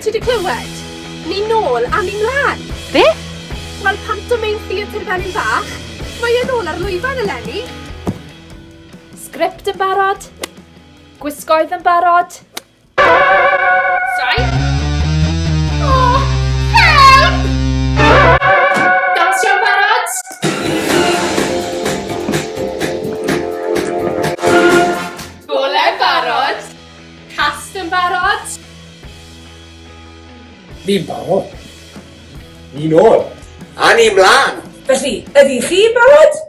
Wyt ti wedi clywed? Ni nôl a ni mlaen. Be? Wel, pantomime theatr Felin Bach. Mae e nôl ar lwyfan eleni. Sgript yn barod? Gwisgoedd yn barod? Sorry? Oh, help! Dansio'n barod? Golau barod? Cast yn barod? Ni'n barod. Ni nôl. A ni mlaen. Felly, ydy chi barod?